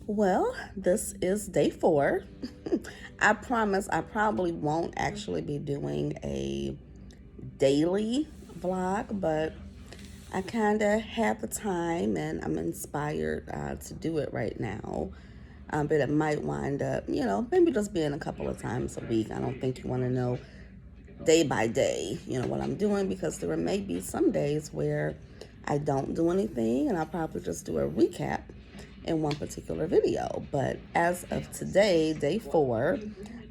Well, this is day 4. I promise I probably won't actually be doing a daily vlog, but I kind of have the time and I'm inspired to do it right now. But it might wind up, maybe just being a couple of times a week. I don't think you want to know day by day, what I'm doing, because there may be some days where I don't do anything and I'll probably just do a recap in one particular video. But as of today, day 4,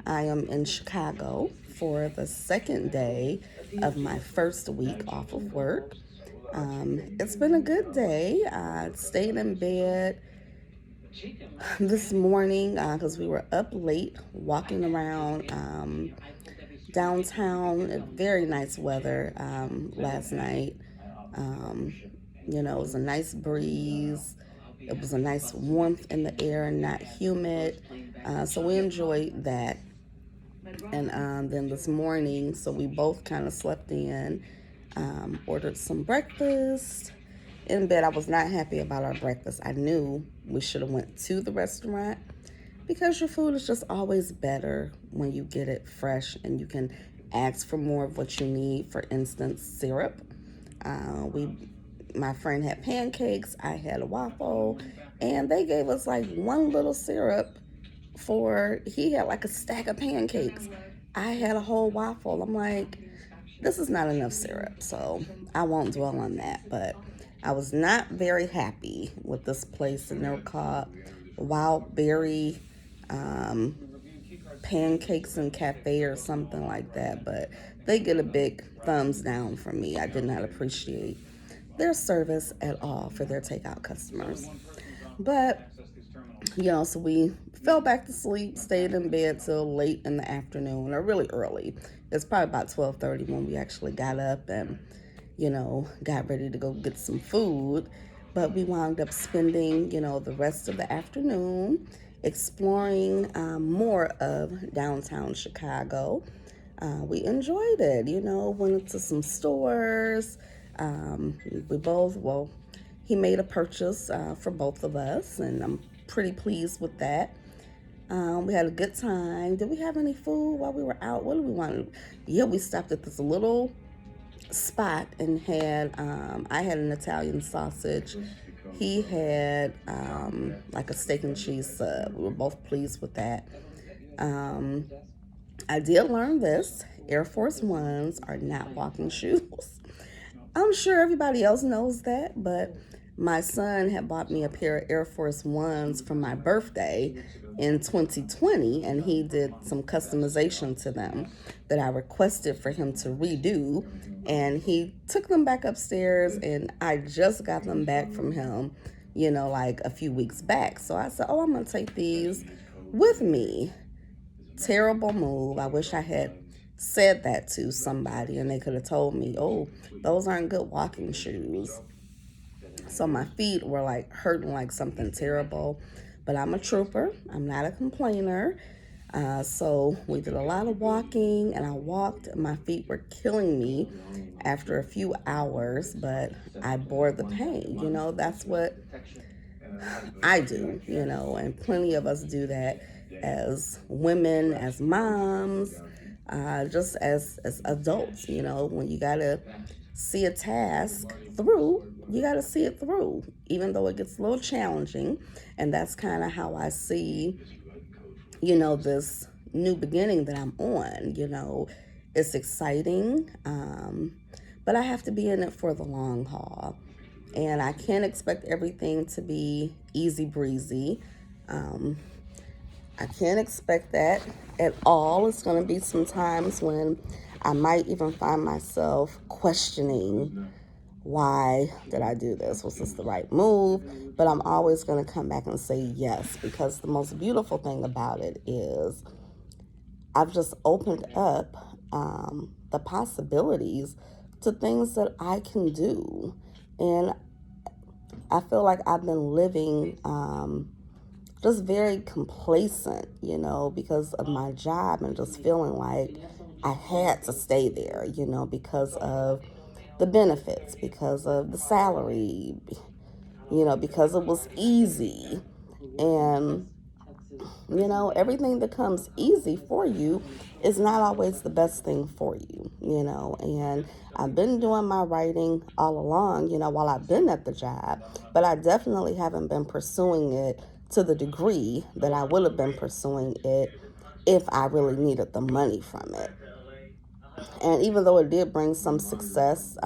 I am in Chicago for the second day of my first week off of work. It's been a good day. I stayed in bed this morning because we were up late walking around downtown. Very nice weather last night. Um, it was a nice breeze. It was a nice warmth in the air, not humid. So we enjoyed that. And then this morning, so we both kind of slept in, ordered some breakfast. In bed, I was not happy about our breakfast. I knew we should have went to the restaurant because your food is just always better when you get it fresh and you can ask for more of what you need. For instance, syrup. My friend had pancakes, I had a waffle, and they gave us like one little syrup he had like a stack of pancakes. I had a whole waffle. I'm like, this is not enough syrup, so I won't dwell on that. But I was not very happy with this place, and they're called Wild Berry Pancakes and Cafe or something like that. But they get a big thumbs down from me. I did not appreciate their service at all for their takeout customers. But so we fell back to sleep, stayed in bed till late in the afternoon, or really early. It's probably about 12:30 when we actually got up and, got ready to go get some food. But we wound up spending, the rest of the afternoon exploring more of downtown Chicago. We enjoyed it, went into some stores. We both, well, he made a purchase for both of us, and I'm pretty pleased with that. We had a good time. Did we have any food while we were out? What did we want? Yeah, we stopped at this little spot and I had an Italian sausage. He had like a steak and cheese sub. We were both pleased with that. I did learn this. Air Force Ones are not walking shoes. I'm sure everybody else knows that, but my son had bought me a pair of Air Force Ones for my birthday in 2020, and he did some customization to them that I requested for him to redo, and he took them back upstairs, and I just got them back from him, like a few weeks back. So I said, I'm going to take these with me. Terrible move. I wish I had said that to somebody and they could have told me, those aren't good walking shoes. So my feet were like hurting like something terrible. But I'm a trooper. I'm not a complainer. So we did a lot of walking, and I walked. My feet were killing me after a few hours, but I bore the pain. That's what I do, and plenty of us do that as women, as moms, just as adults. When you gotta see a task through, you gotta see it through, even though it gets a little challenging. And that's kind of how I see, this new beginning that I'm on. It's exciting, but I have to be in it for the long haul. And I can't expect everything to be easy breezy. I can't expect that at all. It's going to be some times when I might even find myself questioning, why did I do this? Was this the right move? But I'm always going to come back and say yes, because the most beautiful thing about it is I've just opened up the possibilities to things that I can do. And I feel like I've been living just very complacent, because of my job, and just feeling like I had to stay there, because of the benefits, because of the salary, because it was easy. And everything that comes easy for you is not always the best thing for you, And I've been doing my writing all along, while I've been at the job, but I definitely haven't been pursuing it to the degree that I would have been pursuing it if I really needed the money from it. And even though it did bring some success,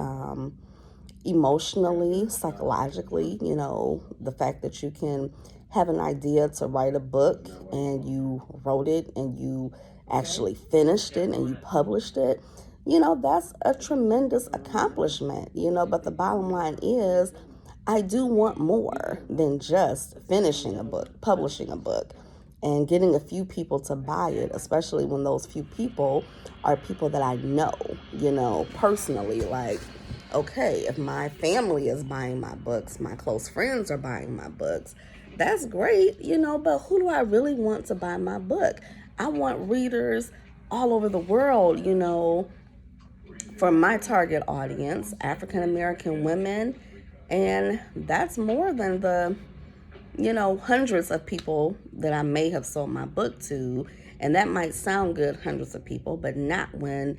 emotionally, psychologically, the fact that you can have an idea to write a book and you wrote it and you actually finished it and you published it, that's a tremendous accomplishment, but the bottom line is I do want more than just finishing a book, publishing a book, and getting a few people to buy it, especially when those few people are people that I know, personally. Like, okay, if my family is buying my books, my close friends are buying my books, that's great, but who do I really want to buy my book? I want readers all over the world, for my target audience, African American women. And that's more than the, hundreds of people that I may have sold my book to. And that might sound good, hundreds of people, but not when,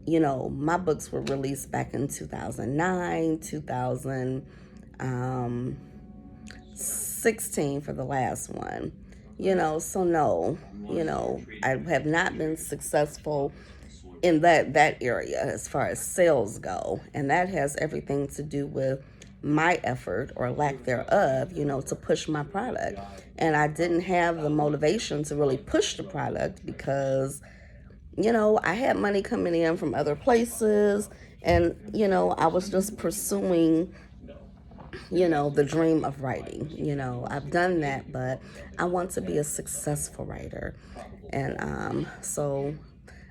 my books were released back in 2009, 2016 for the last one. So no, I have not been successful in that area as far as sales go, and that has everything to do with my effort or lack thereof, to push my product. And I didn't have the motivation to really push the product because I had money coming in from other places, and I was just pursuing the dream of writing. I've done that, but I want to be a successful writer. And so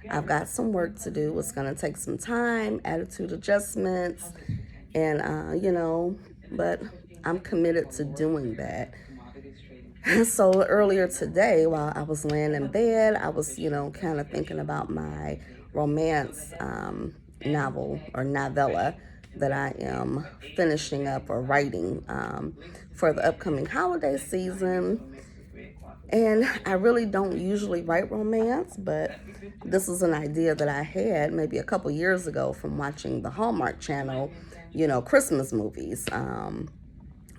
I've got some work to do. It's going to take some time, attitude adjustments, and, but I'm committed to doing that. So earlier today, while I was laying in bed, I was, kind of thinking about my romance novel or novella that I am finishing up or writing for the upcoming holiday season. And I really don't usually write romance, but this is an idea that I had maybe a couple years ago from watching the Hallmark Channel, Christmas movies.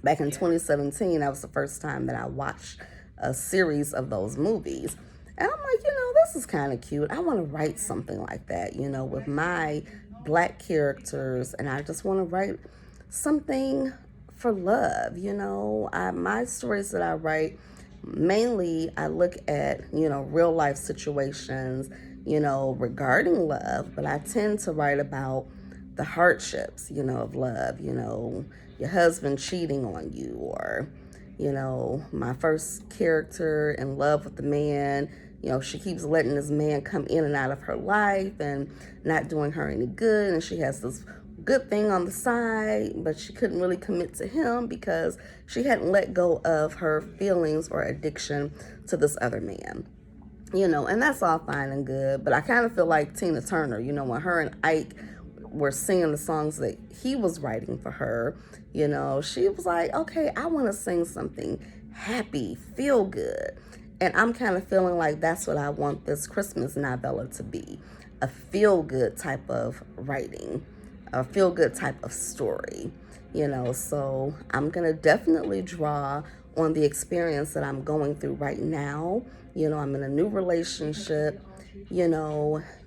Back in 2017, that was the first time that I watched a series of those movies. And I'm like, this is kind of cute. I want to write something like that, with my Black characters. And I just want to write something for love, my stories that I write, mainly I look at, real life situations, regarding love. But I tend to write about the hardships, of love, your husband cheating on you, or, my first character in love with the man, she keeps letting this man come in and out of her life and not doing her any good. And she has this good thing on the side, but she couldn't really commit to him because she hadn't let go of her feelings or addiction to this other man. And that's all fine and good. But I kind of feel like Tina Turner, when her and Ike were singing the songs that he was writing for her, she was like, okay, I want to sing something happy, feel good. And I'm kind of feeling like that's what I want this Christmas novella to be, a feel good type of writing, a feel good type of story, So I'm going to definitely draw on the experience that I'm going through right now. I'm in a new relationship,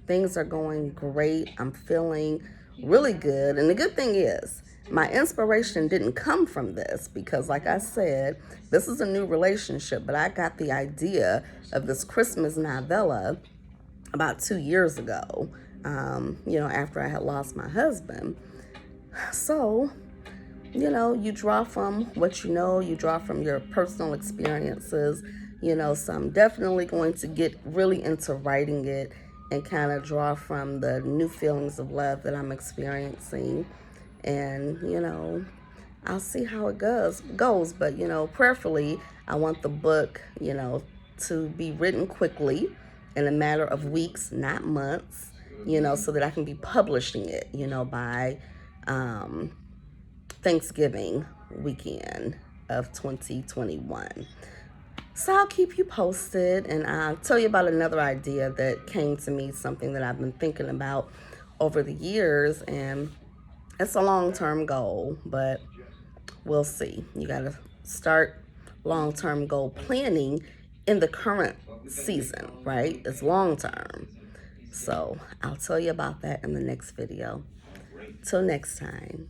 things are going great. I'm feeling really good. And the good thing is, my inspiration didn't come from this because, like I said, this is a new relationship, but I got the idea of this Christmas novella about 2 years ago, after I had lost my husband. So, you draw from what you draw from your personal experiences, so I'm definitely going to get really into writing it and kind of draw from the new feelings of love that I'm experiencing. And, I'll see how it goes. But, prayerfully, I want the book, to be written quickly in a matter of weeks, not months, so that I can be publishing it, by Thanksgiving weekend of 2021. So I'll keep you posted, and I'll tell you about another idea that came to me, something that I've been thinking about over the years, and it's a long-term goal, but we'll see. You got to start long-term goal planning in the current season, right? It's long-term. So I'll tell you about that in the next video. Till next time.